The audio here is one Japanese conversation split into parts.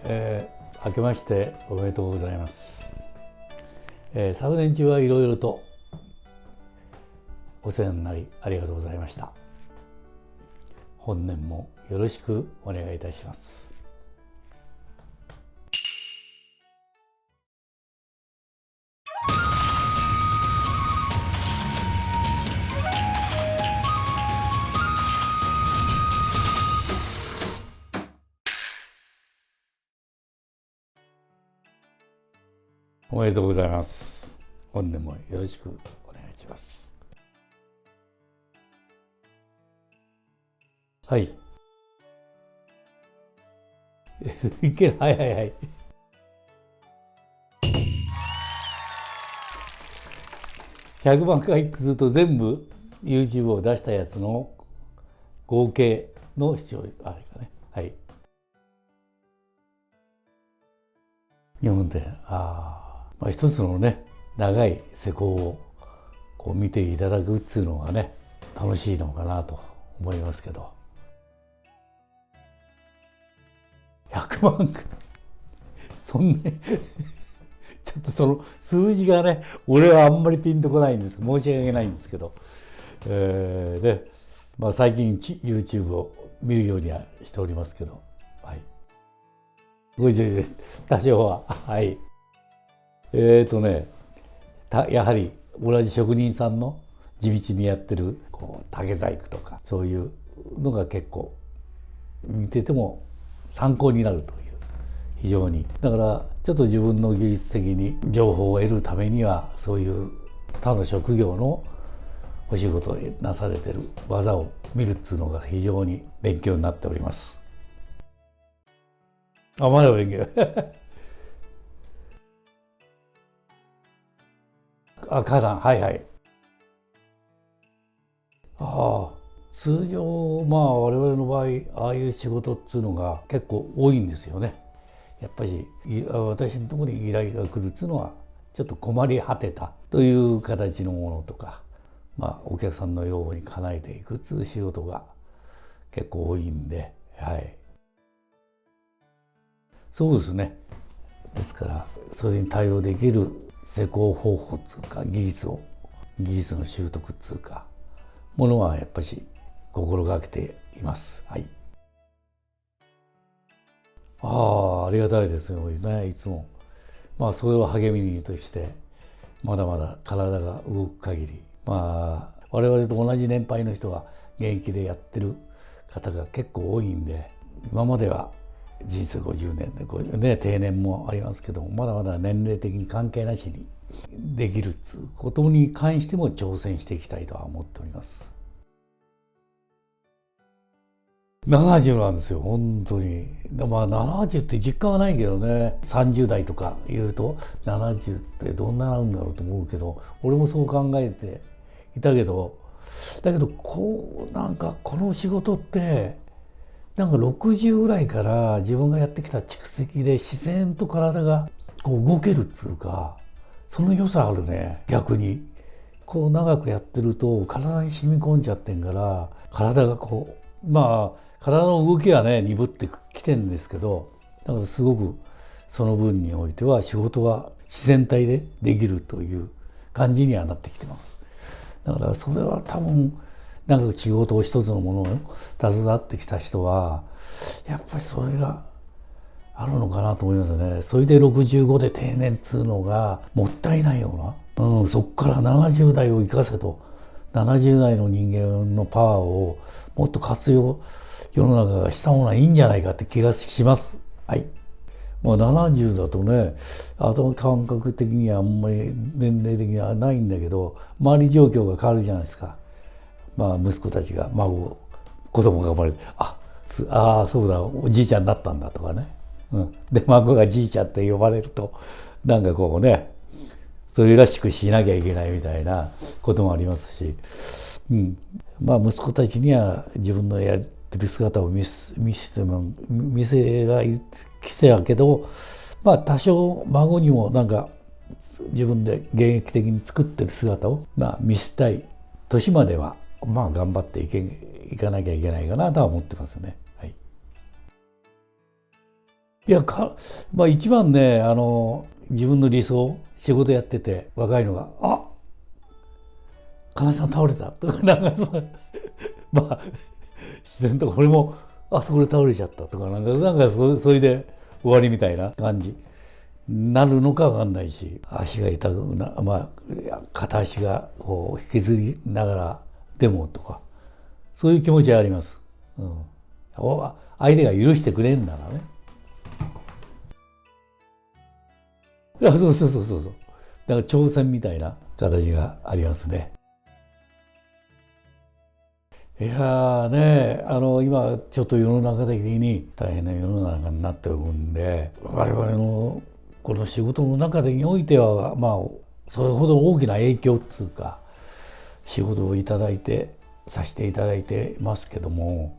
明けましておめでとうございます。昨年中はいろいろとお世話になりありがとうございました。本年もよろしくお願いいたします。おめでとうございます。本年もよろしくお願いします。はい。いける。はいはいはい。100万回すると全部 YouTube を出したやつの合計の視聴あれかね。はい。読んで、一つのね、長い施工をこう見ていただくっていうのがね、楽しいのかなと思いますけど。100万回そんなちょっとその数字がね、俺はあんまりピンとこないんです。申し訳ないんですけど。で、最近 YouTube を見るようにはしておりますけど、はい。ご自身で多少は、はい。やはり同じ職人さんの地道にやってる竹細工とかそういうのが結構見てても参考になるという非常にだからちょっと自分の技術的に情報を得るためにはそういう他の職業のお仕事でなされてる技を見るっつうのが非常に勉強になっております。まだ勉強花壇、はいはい。通常我々の場合ああいう仕事っつうのが結構多いんですよね。やっぱり私のところに依頼が来るっつうのはちょっと困り果てたという形のものとか、お客さんの要望に叶えていくっつう仕事が結構多いんで、はい。そうですね。ですからそれに対応できる施工方法っつうか技術の習得っつうかものはやっぱし心がけています。はい。ありがたいですよね、いつも。それを励みにとしてまだまだ体が動く限り我々と同じ年配の人が現役でやってる方が結構多いんで、今までは人生50年でこういうね定年もありますけども、まだまだ年齢的に関係なしにできるっつうことに関しても挑戦していきたいとは思っております。70なんですよ、本当に。70って実感はないけどね、30代とか言うと70ってどんななんだろうと思うけど、俺もそう考えていたけど、だけどこの仕事って60ぐらいから自分がやってきた蓄積で自然と体が動けるっつうか、その良さあるね、逆に。長くやってると体に染み込んじゃってんから、体が体の動きはね鈍ってきてんですけど、だからすごくその分においては仕事は自然体でできるという感じにはなってきてます。だからそれは多分仕事を一つのものを携わってきた人はやっぱりそれがあるのかなと思いますよね。それで65で定年っつうのがもったいないような、そっから70代を生かせと、70代の人間のパワーをもっと活用世の中がした方がいいんじゃないかって気がします。はい。70だとね、頭感覚的にはあんまり年齢的にはないんだけど、周り状況が変わるじゃないですか。息子たちが子供が生まれて、そうだ、おじいちゃんになったんだとかね。で、孫がじいちゃんって呼ばれると、それらしくしなきゃいけないみたいなこともありますし、息子たちには自分のやってる姿を見せられきせやけど、多少孫にも自分で現役的に作ってる姿を見せたい年までは頑張っていかなきゃいけないかなとは思ってますよね。はい。いやまあ一番ね自分の理想仕事やってて若いのが「あ、金井さん倒れた」とかなんかまあ自然と俺も「あそこで倒れちゃった」とかなんかそれで終わりみたいな感じになるのか分かんないし、足が痛くまあ片足がこう引きずりながらでもとかそういう気持ちはあります。うん、相手が許してくれんならね。いや、そうそうそうそう。だから挑戦みたいな形がありますね。いやーね、今ちょっと世の中的に大変な世の中になっておるんで、我々のこの仕事の中でにおいては、まあ、それほど大きな影響っていうか、仕事をさせていただいてますけども、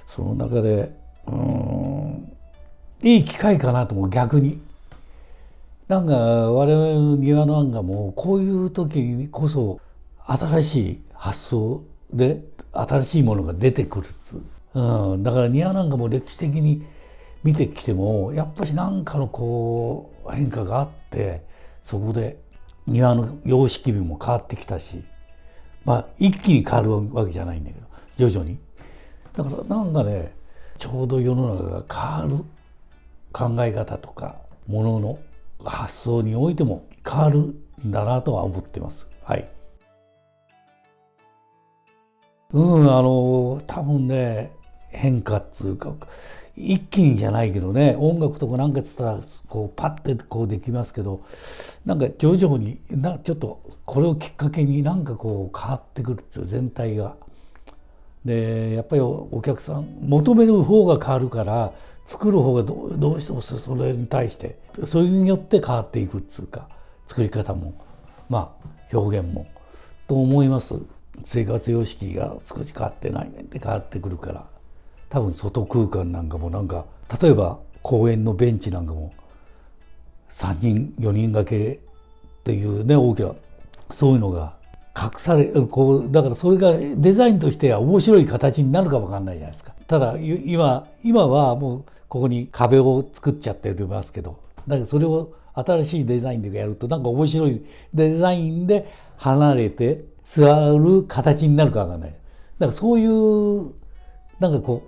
その中で、いい機会かなと思う、逆に。なんか我々の庭の案がもうこういう時にこそ新しい発想で新しいものが出てくるっつう、だから庭なんかも歴史的に見てきてもやっぱり何かのこう変化があってそこで庭の様式美も変わってきたし、まあ一気に変わるわけじゃないんだけど徐々にだからなんかねちょうど世の中が変わる考え方とかものの発想においても変わるんだなとは思ってます。はい。多分ね変化っつうか一気にじゃないけどね音楽とかなんかっつったらこうパッてこうできますけどなんか徐々にちょっとこれをきっかけになんかこう変わってくるっつう全体が。でやっぱりお客さん求める方が変わるから作る方がどうしてもそれに対してそれによって変わっていくっつうか作り方もまあ表現もと思います。生活様式が少し変わってないねって変わってくるから多分外空間なんかもなんか例えば公園のベンチなんかも3人4人掛けっていうね大きなそういうのが隠されこうだからそれがデザインとしては面白い形になるかもわかんないじゃないですか。ただ今はもうここに壁を作っちゃってますけどだからそれを新しいデザインでやるとなんか面白いデザインで離れて座る形になるかわかんない。だからそういうなんかこ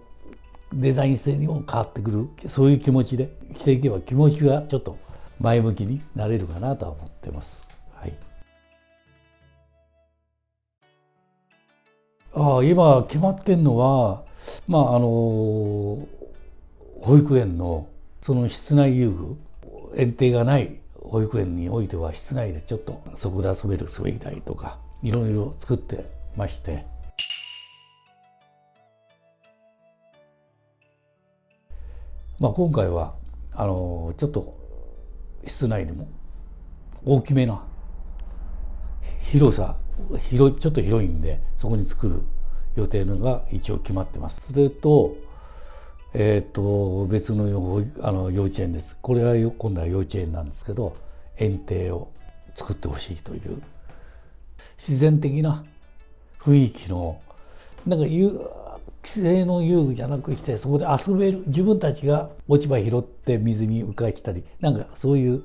うデザイン性にも変わってくるそういう気持ちで着ていけば気持ちがちょっと前向きになれるかなとは思ってます。はい。今決まってんのはまあ保育園のその室内遊具園庭がない保育園においては室内でちょっとそこで遊べる滑り台とかいろいろ作ってまして、まあ、今回はちょっと室内でも大きめな広さちょっと広いんでそこに作る予定のが一応決まってます。それと別の幼稚園です。これは今度は幼稚園なんですけど園庭を作ってほしいという自然的な雰囲気のなんか規制の遊具じゃなくしてそこで遊べる自分たちが落ち葉拾って水に浮かしたりなんかそういう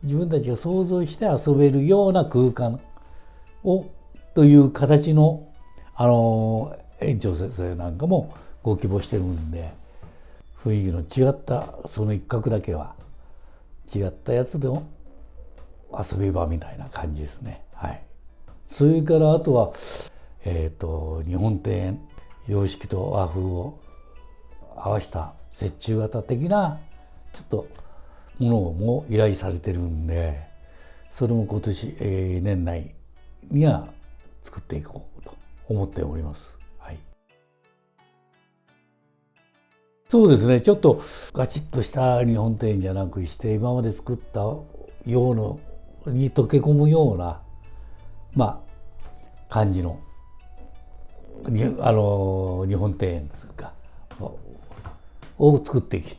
自分たちが想像して遊べるような空間をという形の園長先生なんかもご希望してるんで雰囲気の違ったその一角だけは違ったやつでも遊び場みたいな感じですね。はい。それからあとは日本庭園洋式と和風を合わせた折衷型的なちょっとものも依頼されてるんでそれも今年、年内には作っていこうと思っております。はい。そうですねちょっとガチッとした日本庭園じゃなくして今まで作ったようのに溶け込むようなまあ感じの日本庭園というかを作っていき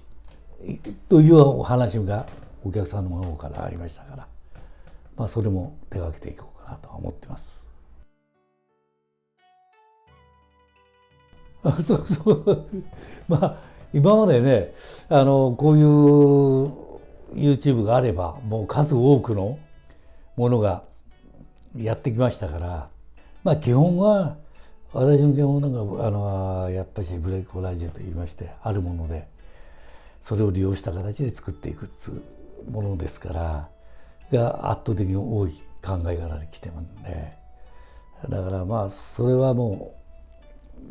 というお話がお客さんの方からありましたから、まあ、それも手がけていこうかなと思ってます。そうそうまあ今までねこういう YouTube があればもう数多くのものがやってきましたから、まあ基本は私の基本なんかやっぱしブレイクコラージュと言いましてあるものでそれを利用した形で作っていくっつうものですからが圧倒的に多い考え方で来てますんで、だからまあそれはも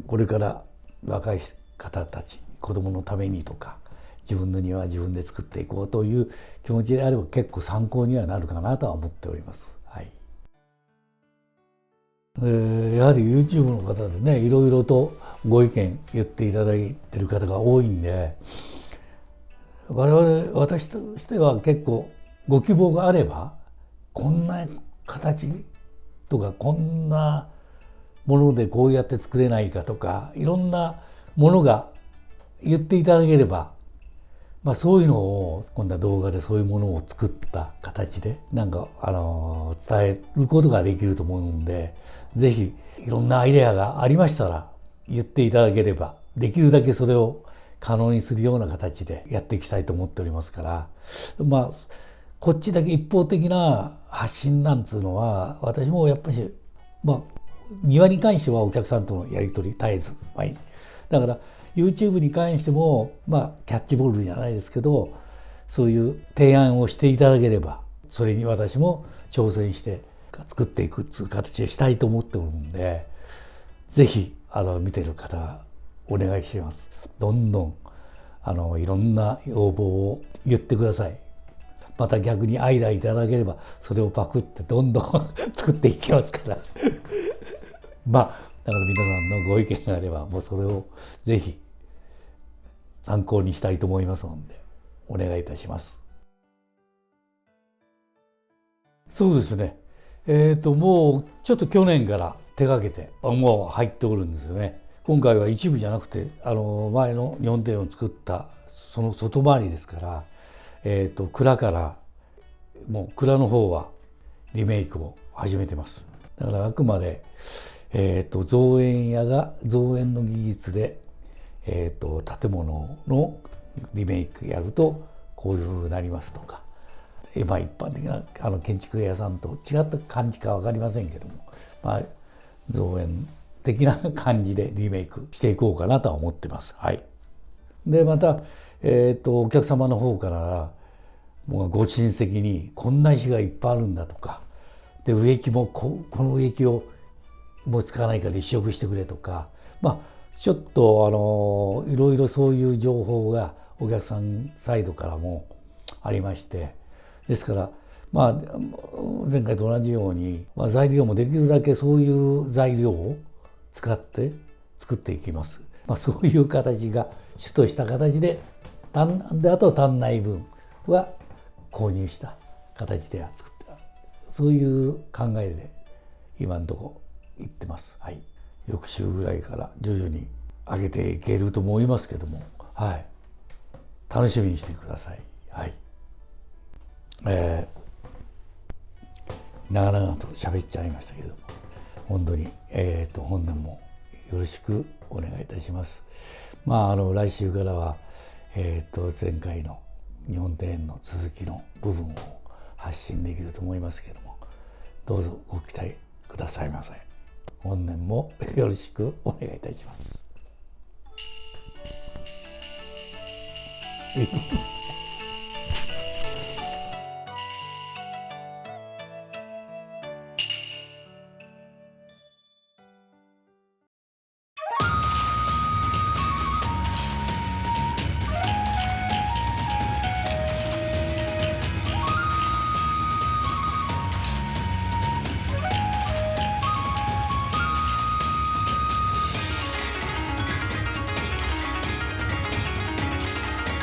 うこれから若い方たち子供のためにとか自分の庭は自分で作っていこうという気持ちであれば結構参考にはなるかなとは思っております。はい。やはり YouTube の方でねいろいろとご意見言っていただいてる方が多いんで、私としては結構ご希望があればこんな形とかこんなものでこうやって作れないかとかいろんなものが言っていただければ、まあ、そういうのを今度は動画でそういうものを作った形でなんか伝えることができると思うんで、ぜひいろんなアイデアがありましたら言っていただければできるだけそれを可能にするような形でやっていきたいと思っておりますから、まあこっちだけ一方的な発信なんつうのは私もやっぱしまあ庭に関してはお客さんとのやり取り絶えずだから YouTube に関してもまあキャッチボールじゃないですけどそういう提案をしていただければそれに私も挑戦して作っていくっていう形でしたいと思っておるんで、ぜひ見てる方お願いします。どんどんいろんな要望を言ってください。また逆にアイデアいただければそれをパクってどんどん作っていきますからまあだから皆さんのご意見があればもうそれをぜひ参考にしたいと思いますのでお願いいたします。そうですねもうちょっと去年から手がけてもう入っておるんですよね。今回は一部じゃなくて前の日本庭園を作ったその外回りですから蔵からもう蔵の方はリメイクを始めてます。だからあくまで造園屋が造園の技術で建物のリメイクやるとこういう風になりますとか、まあ一般的な建築屋さんと違った感じか分かりませんけども、まあ造園的な感じでリメイクしていこうかなとは思ってます。はい。でまたお客様の方からもうご親戚にこんな石がいっぱいあるんだとかで植木もこの植木をもう使わないから移植してくれとか、まあちょっといろいろそういう情報がお客さんサイドからもありまして、ですからまあ前回と同じように、まあ、材料もできるだけそういう材料を使って作っていきます。まあ、そういう形が主とした形であと単内分は購入した形で作ってそういう考えで今のところ行ってます。はい。翌週ぐらいから徐々に上げていけると思いますけども、はい。楽しみにしてください。はい。長々と喋っちゃいましたけども、本当に本年もよろしくお願いいたします。まあ来週からは前回の日本庭園の続きの部分を発信できると思いますけども、どうぞご期待くださいませ。本年もよろしくお願いいたします。